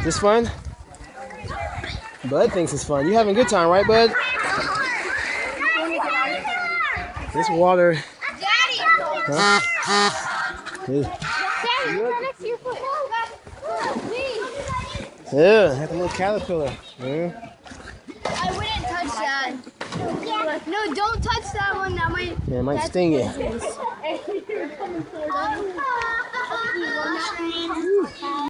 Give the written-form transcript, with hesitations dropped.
This fun? Bud thinks it's fun. You having a good time, right, Bud? This water. Huh? Yeah, like a little caterpillar. Yeah. I wouldn't touch that. No, don't touch that one. That might. Yeah, it might sting you.